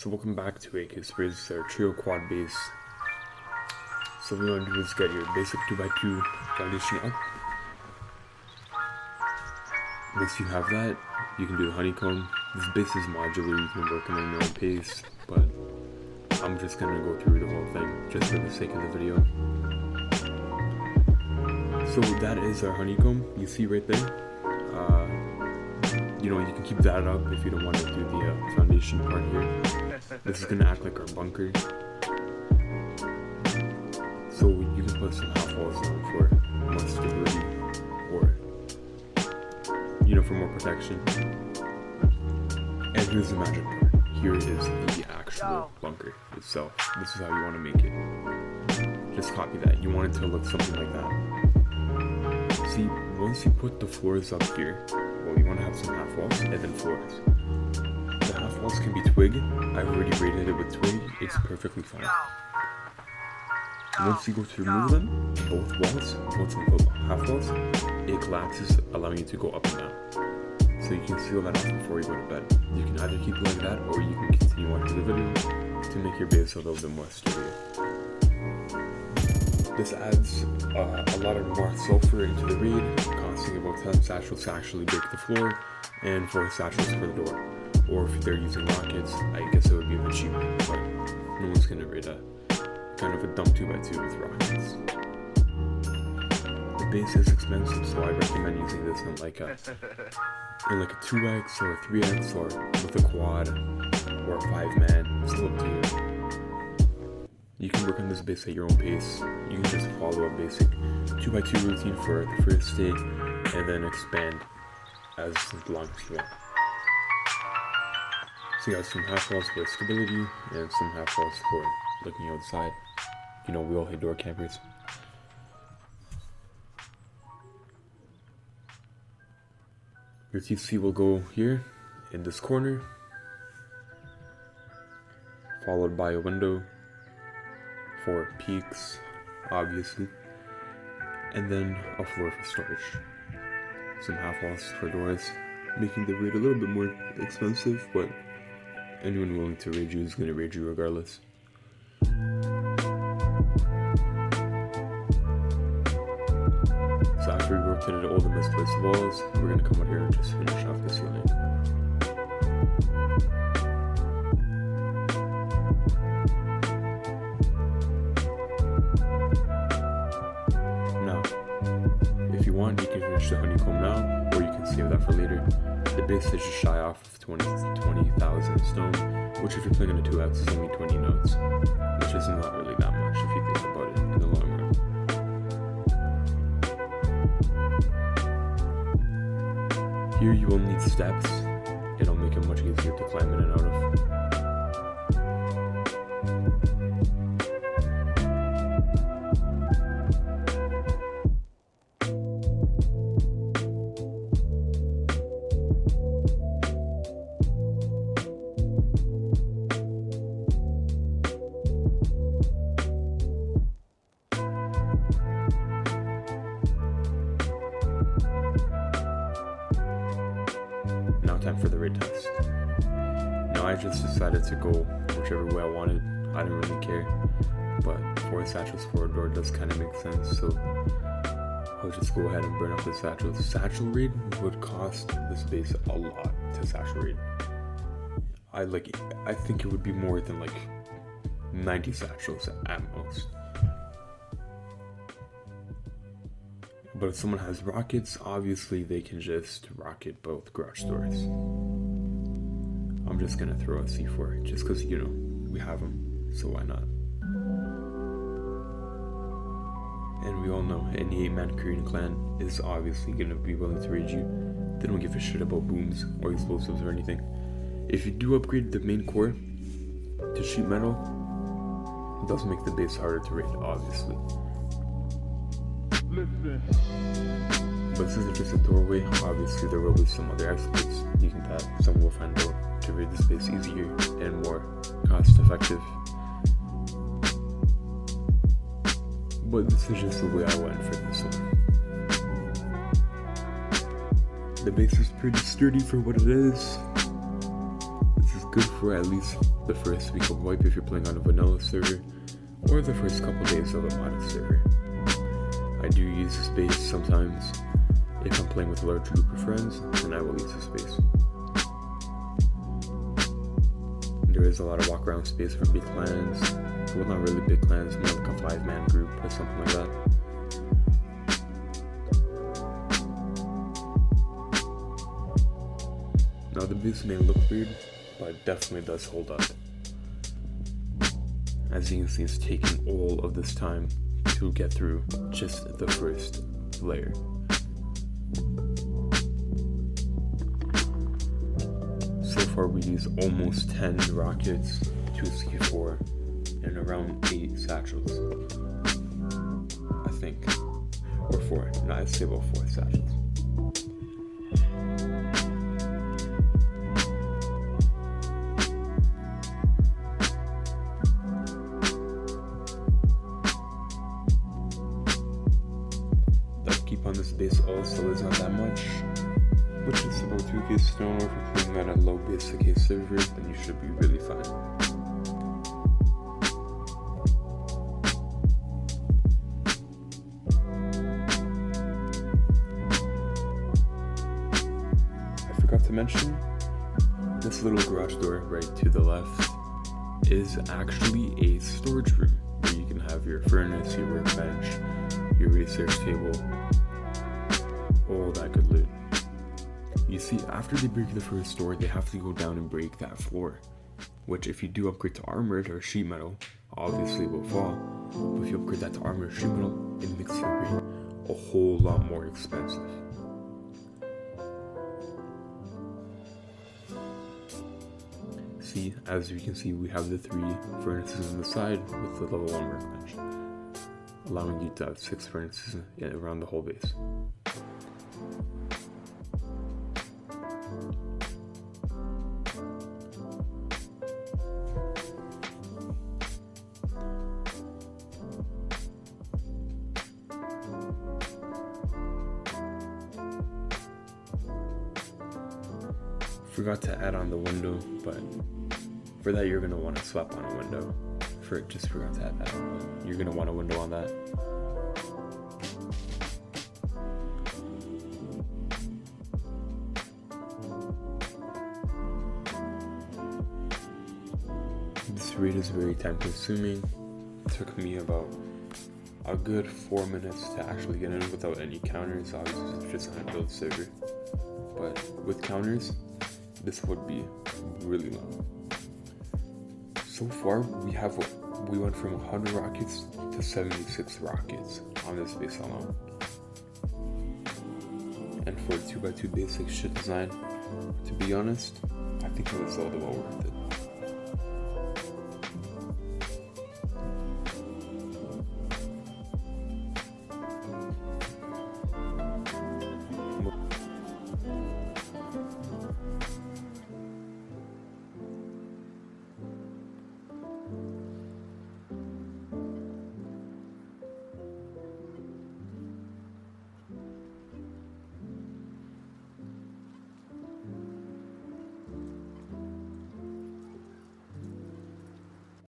So welcome back to AK Sprays, our trio quad base. So what we want to do is get your basic 2x2 foundation up. Once you have that, you can do the honeycomb. This base is modular, you can work on your own pace, but I'm just going to go through the whole thing just for the sake of the video. So that is our honeycomb, you see right there. You can keep that up if you don't want to do the foundation part here. This is going to act like our bunker. So you can put some half walls down for more stability or, for more protection. And here's the magic part. Here is the actual bunker itself. This is how you want to make it. Just copy that. You want it to look something like that. See, once you put the floors up here, you want to have some half walls and then floors. The half walls can be twig. I've already rated it with twig. It's perfectly fine. Once you go to remove them, both walls, once you put half walls, it collapses, allowing you to go up and down. So you can seal that off before you go to bed. You can either keep it like that, or you can continue watching the video to make your base a little bit more sturdy. This adds a lot of more sulfur into the raid, costing about 10 satchels to actually break the floor, and 4 satchels for the door. Or if they're using rockets, I guess it would be a bit cheaper, but no one's gonna raid a kind of a dumb 2x2 with rockets. The base is expensive, so I recommend using this in like a 2x or a 3x, or with a quad or a 5-man. It's up to you. You can work on this base at your own pace. You can just follow a basic 2x2 routine for the first day and then expand as long as you want. So you have some half walls for stability and some half walls for looking outside. We all hate door campers. Your TC will go here in this corner, followed by a window for peaks, obviously, and then a floor for storage. Some half walls for doors, making the raid a little bit more expensive, but anyone willing to raid you is going to raid you regardless. So after we rotated all the misplaced walls, we're going to come out here and just finish off the ceiling. If you want, you can finish the honeycomb now, or you can save that for later. The base is just shy off of 20,000 stone, which if you're playing on a 2x is only 20 nodes, which is not really that much if you think about it in the long run. Here you will need steps. It'll make it much easier to climb in and out of. Now time for the raid test. Now I just decided to go whichever way I wanted. I didn't really care, but 4 satchels for a door does kind of make sense, so I'll just go ahead and burn up the satchels. Satchel raid would cost this base a lot to satchel raid. I think it would be more than 90 satchels at most. But if someone has rockets, obviously they can just rocket both garage doors. I'm just gonna throw a C4 just because, we have them, so why not? And we all know any 8-man Korean clan is obviously gonna be willing to raid you. They don't give a shit about booms or explosives or anything. If you do upgrade the main core to sheet metal, it does make the base harder to raid, obviously. But this isn't just a doorway. Obviously there will be some other exploits that someone will find out to raid the space easier and more cost effective. But this is just the way I went for this one. The base is pretty sturdy for what it is. This is good for at least the first week of wipe if you're playing on a vanilla server, or the first couple days of a modded server. I do use this base sometimes. If I'm playing with a large group of friends, then I will use this base. There is a lot of walk around space for big clans. Well, not really big clans, more like a 5-man group or something like that. Now the base may look weird, but it definitely does hold up. As you can see, it's taking all of this time to get through just the first layer. So far we used almost 10 rockets, 2 C4, and around 8 satchels. I think. Or 4. No, I'd say about 4 satchels. The upkeep on this base also is not that much, which is about 2k stone. Or if you're playing on a low basic case server, then you should be really fine. I forgot to mention, this little garage door right to the left is actually a storage room where you can have your furnace, your workbench, your research table, all that good loot. You see, after they break the first door, they have to go down and break that floor, which if you do upgrade to armored or sheet metal, obviously will fall, but if you upgrade that to armored or sheet metal, it makes your rate a whole lot more expensive. See, as you can see, we have the 3 furnaces on the side with the level 1 workbench, allowing you to have 6 furnaces around the whole base. Forgot to add on the window, but for that you're gonna want to swap on a window. Just forgot to add that, but you're gonna want a window on that. This raid is very time consuming. It took me about a good 4 minutes to actually get in without any counters. Obviously it's just on a build server, but with counters this would be really long. So far we went from 100 rockets to 76 rockets on this base alone. And for a 2x2 basic shit design, to be honest, I think it was all the well worth it.